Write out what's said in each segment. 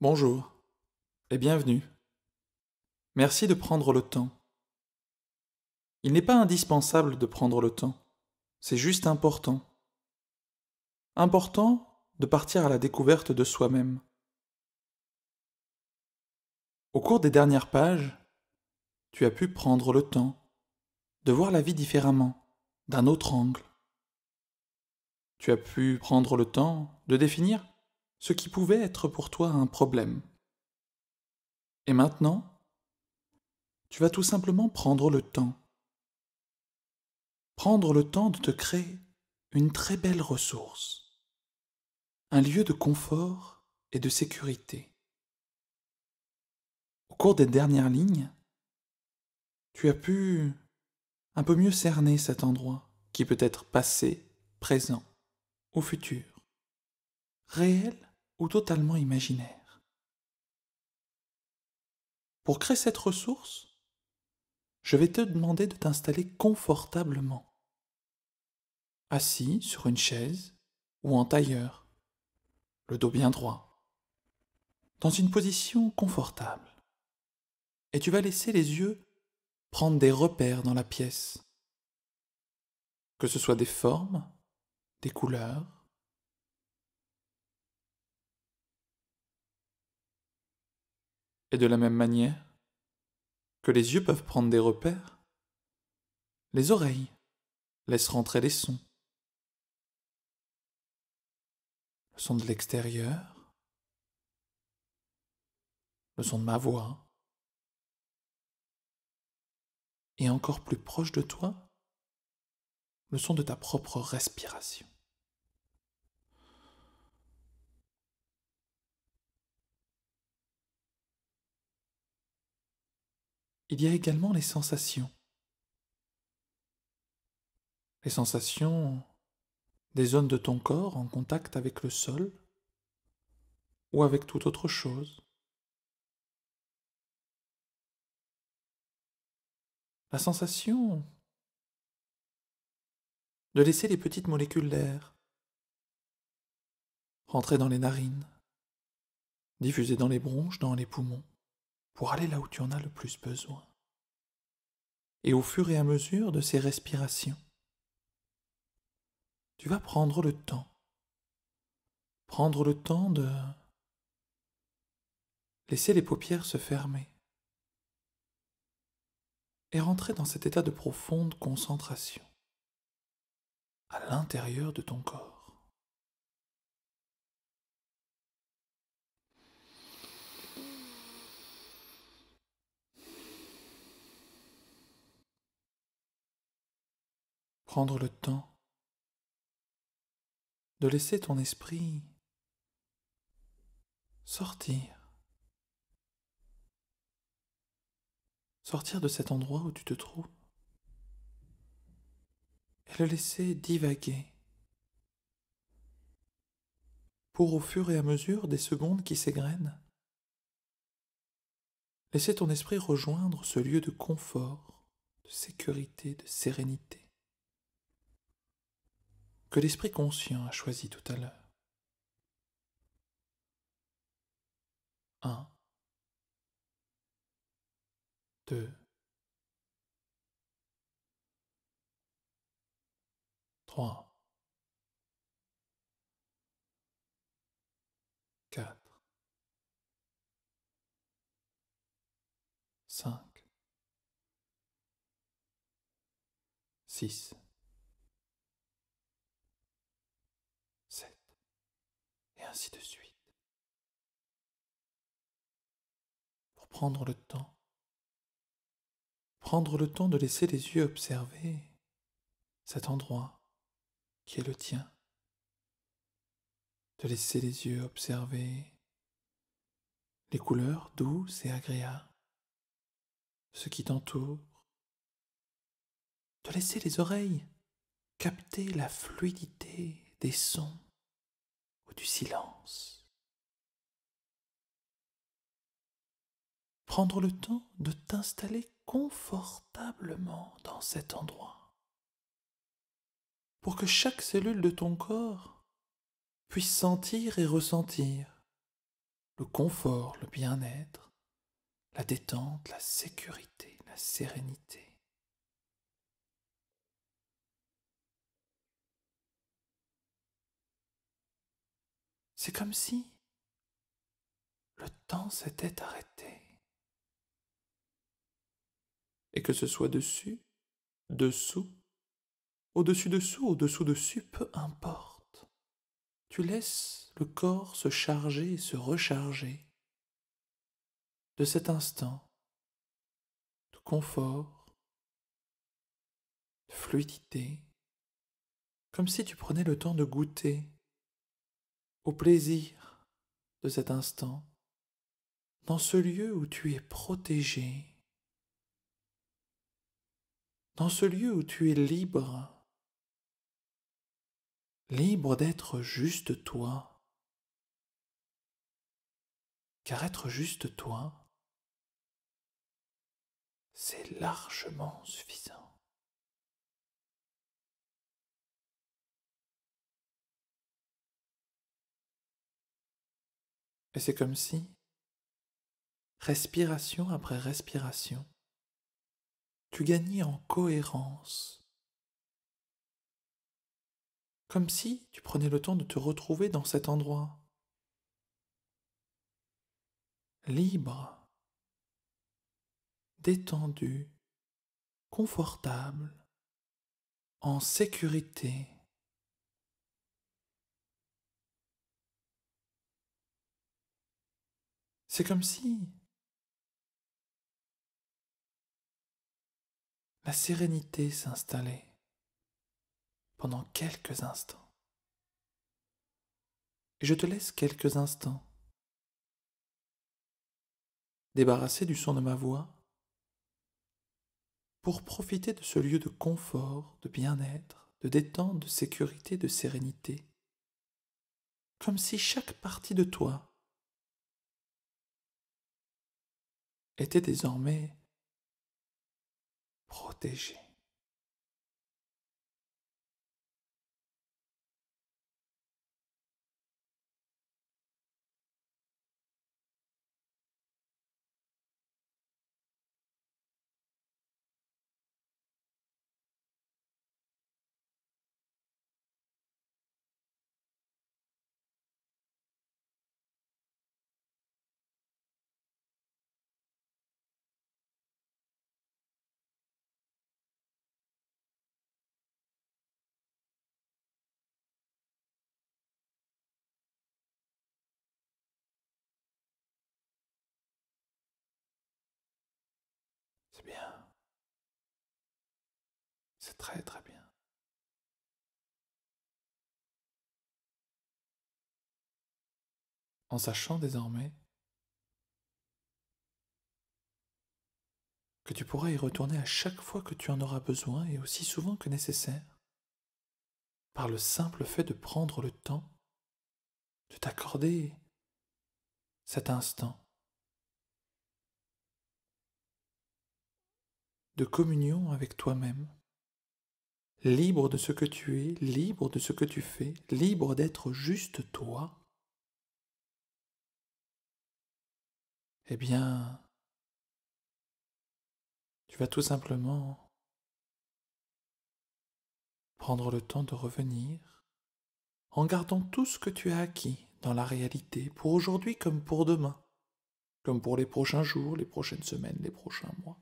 Bonjour et bienvenue. Merci de prendre le temps. Il n'est pas indispensable de prendre le temps, c'est juste important. Important de partir à la découverte de soi-même. Au cours des dernières pages, tu as pu prendre le temps de voir la vie différemment, d'un autre angle. Tu as pu prendre le temps de définir ce qui pouvait être pour toi un problème. Et maintenant, tu vas tout simplement prendre le temps. Prendre le temps de te créer une très belle ressource. Un lieu de confort et de sécurité. Au cours des dernières lignes, tu as pu un peu mieux cerner cet endroit qui peut être passé, présent ou futur, réel ou totalement imaginaire. Pour créer cette ressource, je vais te demander de t'installer confortablement, assis sur une chaise ou en tailleur, le dos bien droit, dans une position confortable. Et tu vas laisser les yeux prendre des repères dans la pièce, que ce soit des formes, des couleurs. Et de la même manière que les yeux peuvent prendre des repères, les oreilles laissent rentrer les sons. Le son de l'extérieur, le son de ma voix, et encore plus proche de toi, le son de ta propre respiration. Il y a également les sensations des zones de ton corps en contact avec le sol ou avec toute autre chose. La sensation de laisser les petites molécules d'air rentrer dans les narines, diffuser dans les bronches, dans les poumons, pour aller là où tu en as le plus besoin. Et au fur et à mesure de ces respirations, tu vas prendre le temps de laisser les paupières se fermer et rentrer dans cet état de profonde concentration à l'intérieur de ton corps. Prendre le temps de laisser ton esprit sortir, sortir de cet endroit où tu te trouves et le laisser divaguer pour au fur et à mesure des secondes qui s'égrènent, laisser ton esprit rejoindre ce lieu de confort, de sécurité, de sérénité que l'esprit conscient a choisi tout à l'heure. 1, 2, 3, 4, 5, 6, 7, et ainsi de suite. Pour prendre le temps de laisser les yeux observer cet endroit qui est le tien, de laisser les yeux observer les couleurs douces et agréables, ce qui t'entoure, de laisser les oreilles capter la fluidité des sons ou du silence. Prendre le temps de t'installer confortablement dans cet endroit pour que chaque cellule de ton corps puisse sentir et ressentir le confort, le bien-être, la détente, la sécurité, la sérénité. C'est comme si le temps s'était arrêté. Et que ce soit dessus, dessous, au-dessus-dessous, au-dessous-dessus, peu importe. Tu laisses le corps se charger et se recharger de cet instant de confort, de fluidité, comme si tu prenais le temps de goûter au plaisir de cet instant, dans ce lieu où tu es protégé, dans ce lieu où tu es libre, libre d'être juste toi, car être juste toi, c'est largement suffisant. Et c'est comme si, respiration après respiration, tu gagnais en cohérence, comme si tu prenais le temps de te retrouver dans cet endroit, libre, détendu, confortable, en sécurité. C'est comme si la sérénité s'installait pendant quelques instants. Et je te laisse quelques instants, débarrassé du son de ma voix, pour profiter de ce lieu de confort, de bien-être, de détente, de sécurité, de sérénité, comme si chaque partie de toi était désormais protégée. C'est bien, c'est très très bien. En sachant désormais que tu pourras y retourner à chaque fois que tu en auras besoin et aussi souvent que nécessaire, par le simple fait de prendre le temps de t'accorder cet instant de communion avec toi-même, libre de ce que tu es, libre de ce que tu fais, libre d'être juste toi, eh bien, tu vas tout simplement prendre le temps de revenir en gardant tout ce que tu as acquis dans la réalité, pour aujourd'hui comme pour demain, comme pour les prochains jours, les prochaines semaines, les prochains mois,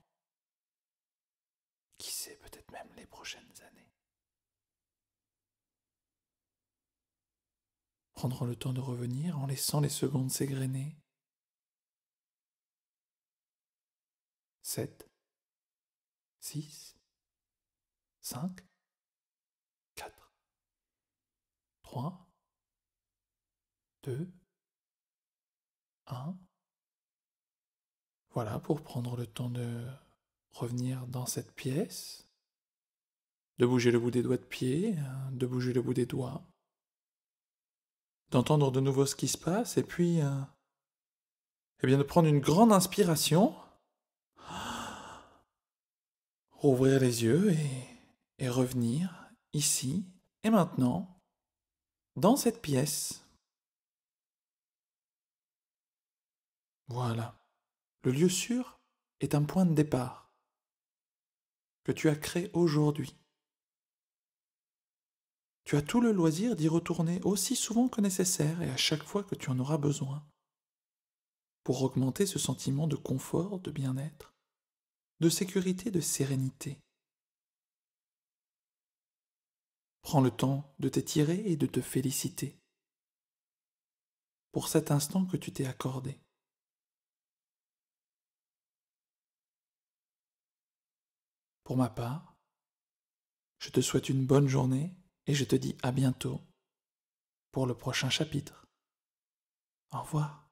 qui sait, peut-être même les prochaines années. Prendre le temps de revenir en laissant les secondes s'égrener. 7, 6, 5, 4, 3, 2, 1. Voilà, pour prendre le temps de revenir dans cette pièce, de bouger le bout des doigts de pied, de bouger le bout des doigts, d'entendre de nouveau ce qui se passe, et puis, eh bien, de prendre une grande inspiration, rouvrir les yeux et revenir ici et maintenant, dans cette pièce. Voilà. Le lieu sûr est un point de départ que tu as créé aujourd'hui. Tu as tout le loisir d'y retourner aussi souvent que nécessaire et à chaque fois que tu en auras besoin, pour augmenter ce sentiment de confort, de bien-être, de sécurité, de sérénité. Prends le temps de t'étirer et de te féliciter pour cet instant que tu t'es accordé. Pour ma part, je te souhaite une bonne journée et je te dis à bientôt pour le prochain chapitre. Au revoir.